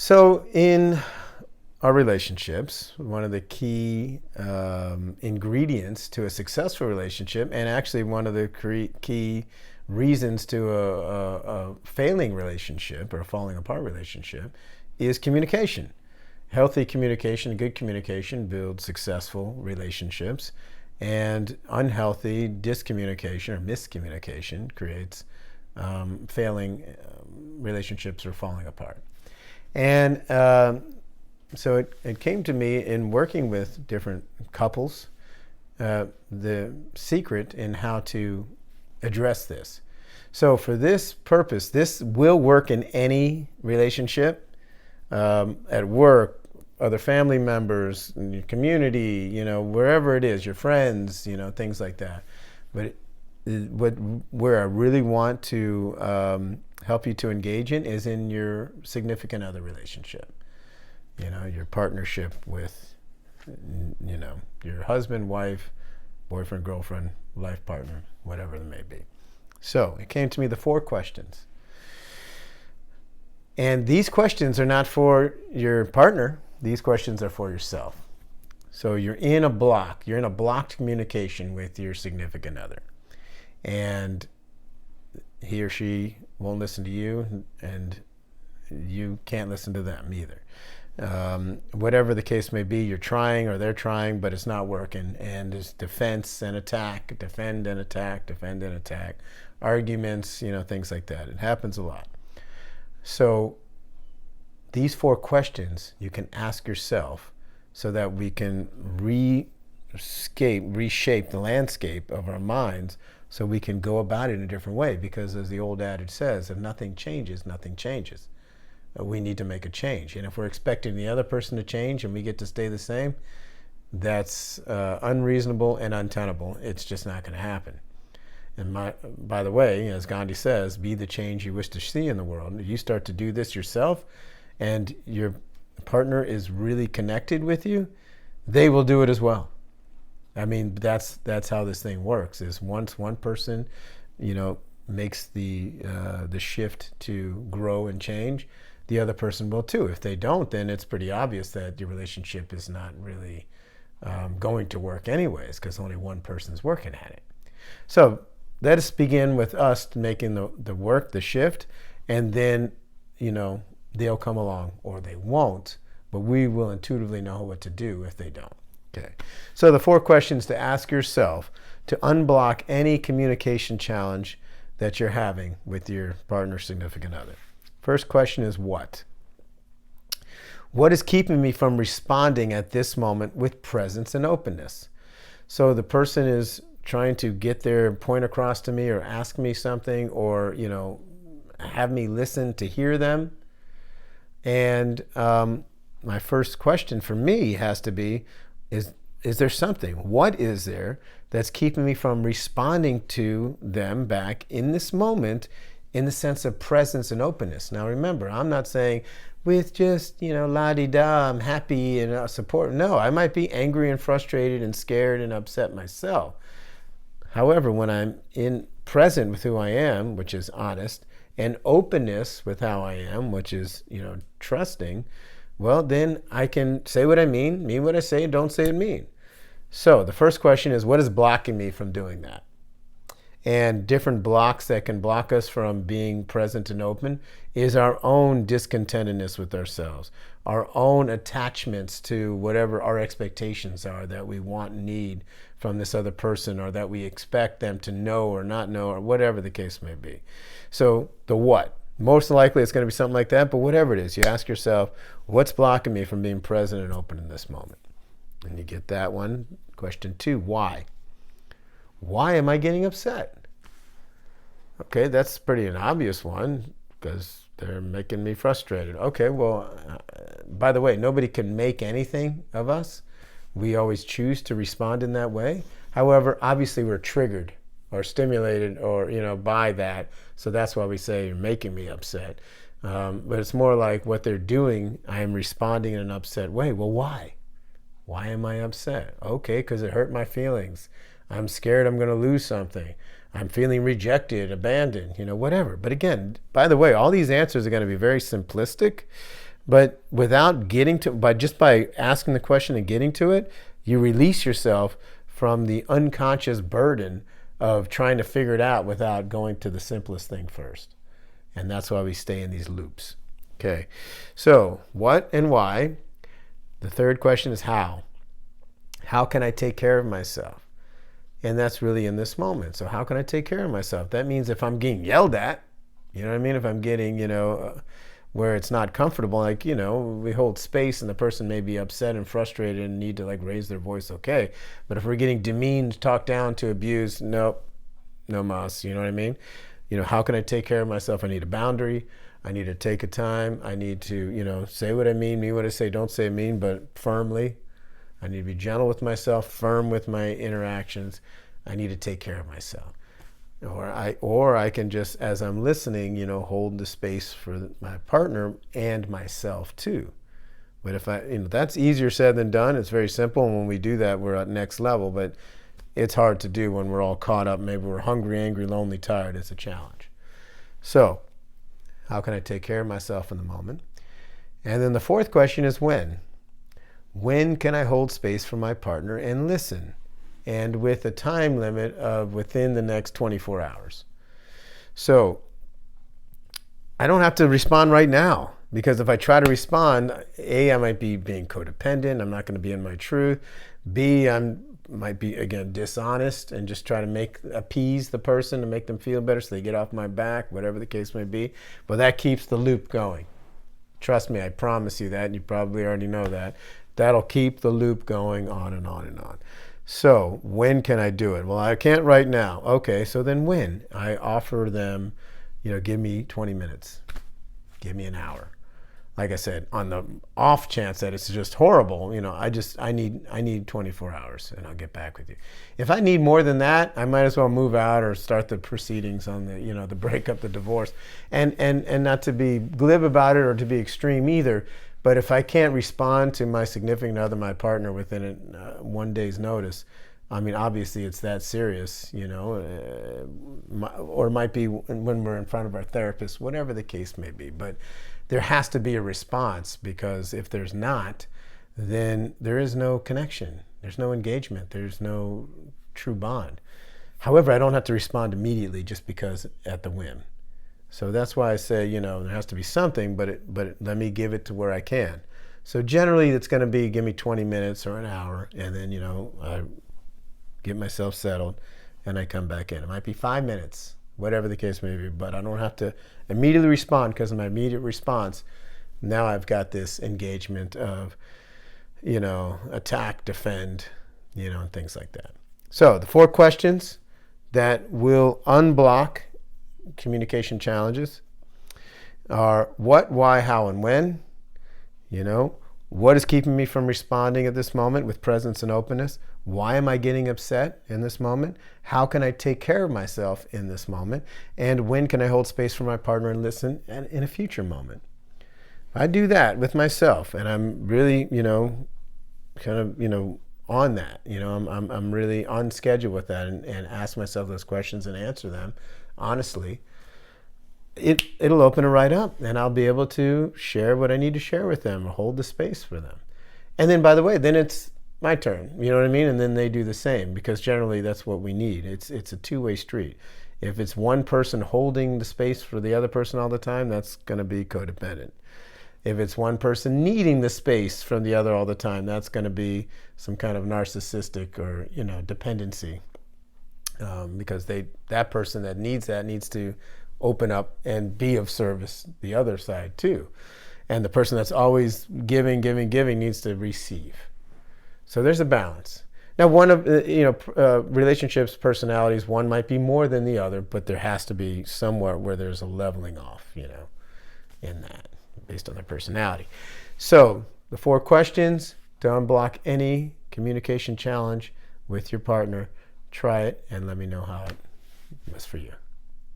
So, in our relationships, one of the key ingredients to a successful relationship, and actually one of the key reasons to a failing relationship or a falling apart relationship, is communication. Healthy communication, good communication builds successful relationships, and unhealthy discommunication or miscommunication creates failing relationships or falling apart. And so it came to me in working with different couples, the secret in how to address this. So for this purpose, this will work in any relationship, at work, other family members, in your community, wherever it is, your friends, things like that. But where I really want to help you to engage in is in your significant other relationship. Your partnership with, your husband, wife, boyfriend, girlfriend, life partner, whatever it may be. So it came to me the 4 questions. And these questions are not for your partner. These questions are for yourself. So you're in a block. You're in a blocked communication with your significant other. And he or she won't listen to you, and you can't listen to them either. Whatever the case may be, you're trying or they're trying, but it's not working. And there's defense and attack, defend and attack, defend and attack, arguments, things like that. It happens a lot. So these 4 questions you can ask yourself so that we can reshape the landscape of our minds so we can go about it in a different way. Because as the old adage says, if nothing changes, nothing changes. We need to make a change. And if we're expecting the other person to change and we get to stay the same, that's unreasonable and untenable. It's just not going to happen. And by the way, as Gandhi says, be the change you wish to see in the world. If you start to do this yourself and your partner is really connected with you, they will do it as well. I mean, that's how this thing works, is once one person, makes the shift to grow and change, the other person will too. If they don't, then it's pretty obvious that your relationship is not really going to work anyways, because only one person's working at it. So let us begin with us making the work, the shift, and then, they'll come along or they won't, but we will intuitively know what to do if they don't. Okay. So the 4 questions to ask yourself to unblock any communication challenge that you're having with your partner, significant other. First question is what? What is keeping me from responding at this moment with presence and openness? So the person is trying to get their point across to me or ask me something or, have me listen to hear them. And my first question for me has to be, is there something? What is there that's keeping me from responding to them back in this moment in the sense of presence and openness? Now remember, I'm not saying with just, la-di-da, I'm happy and support. No, I might be angry and frustrated and scared and upset myself. However, when I'm present with who I am, which is honest, and openness with how I am, which is, trusting, well, then I can say what I mean what I say, and don't say it mean. So the first question is, what is blocking me from doing that? And different blocks that can block us from being present and open is our own discontentedness with ourselves, our own attachments to whatever our expectations are that we want and need from this other person, or that we expect them to know or not know, or whatever the case may be. So the what? Most likely it's going to be something like that, but whatever it is, you ask yourself, what's blocking me from being present and open in this moment? And you get that one. Question 2, why? Why am I getting upset? Okay, that's pretty an obvious one, because they're making me frustrated. Okay, well, by the way, nobody can make anything of us. We always choose to respond in that way. However, obviously we're triggered or stimulated or, by that. So that's why we say you're making me upset. But it's more like what they're doing, I am responding in an upset way. Well, why? Why am I upset? Okay, because it hurt my feelings. I'm scared I'm going to lose something. I'm feeling rejected, abandoned, whatever. But again, by the way, all these answers are going to be very simplistic, But without getting to, just by asking the question and getting to it, you release yourself from the unconscious burden of trying to figure it out without going to the simplest thing first. And that's why we stay in these loops. Okay, so what and why? The third question is how. How can I take care of myself? And that's really in this moment. So how can I take care of myself? That means if I'm getting yelled at, you know what I mean? If I'm getting, where it's not comfortable, like, we hold space and the person may be upset and frustrated and need to like raise their voice, okay. But if we're getting demeaned, talked down to, abused, nope, no mas, you know what I mean? How can I take care of myself? I need a boundary. I need to take a time. I need to, say what I mean what I say. Don't say mean, but firmly. I need to be gentle with myself, firm with my interactions. I need to take care of myself. Or I can just, as I'm listening, hold the space for my partner and myself too. But if that's easier said than done. It's very simple. And when we do that, we're at next level. But it's hard to do when we're all caught up. Maybe we're hungry, angry, lonely, tired. It's a challenge. So how can I take care of myself in the moment? And then the fourth question is when. When can I hold space for my partner and listen? And with a time limit of within the next 24 hours. So I don't have to respond right now, because if I try to respond, A, I might be being codependent. I'm not going to be in my truth. B, might be, again, dishonest and just try to appease the person to make them feel better so they get off my back, whatever the case may be. But that keeps the loop going. Trust me, I promise you that, and you probably already know that. That'll keep the loop going on and on and on. So when can I do it? Well, I can't right now. Okay, so then when? I offer them, give me 20 minutes. Give me an hour. Like I said, on the off chance that it's just horrible, I need 24 hours and I'll get back with you. If I need more than that, I might as well move out or start the proceedings on the, the breakup, the divorce. And not to be glib about it or to be extreme either, but if I can't respond to my significant other, my partner, within 1 day's notice, obviously it's that serious, or it might be when we're in front of our therapist, whatever the case may be. But there has to be a response, because if there's not, then there is no connection. There's no engagement. There's no true bond. However, I don't have to respond immediately just because at the whim. So that's why I say, there has to be something, but let me give it to where I can. So generally it's going to be, give me 20 minutes or an hour, and then, I get myself settled and I come back in. It might be 5 minutes, whatever the case may be, but I don't have to immediately respond, because in my immediate response, now I've got this engagement of, attack, defend, and things like that. So the 4 questions that will unblock communication challenges are what, why, how, and when. What is keeping me from responding at this moment with presence and openness? Why am I getting upset in this moment? How can I take care of myself in this moment? And when can I hold space for my partner and listen in a future moment? If I do that with myself, and I'm really, on that, I'm really on schedule with that, and ask myself those questions and answer them honestly, it'll open it right up, and I'll be able to share what I need to share with them, or hold the space for them. And then, by the way, then it's my turn, you know what I mean? And then they do the same, because generally that's what we need. It's a two-way street. If it's one person holding the space for the other person all the time, that's going to be codependent. If it's one person needing the space from the other all the time, that's going to be some kind of narcissistic or, dependency. Because that person that needs to open up and be of service the other side too. And the person that's always giving needs to receive. So there's a balance. Now, one of relationships, personalities, one might be more than the other, but there has to be somewhere where there's a leveling off, in that, based on their personality. So the 4 questions to unblock any communication challenge with your partner. Try it and let me know how it was for you.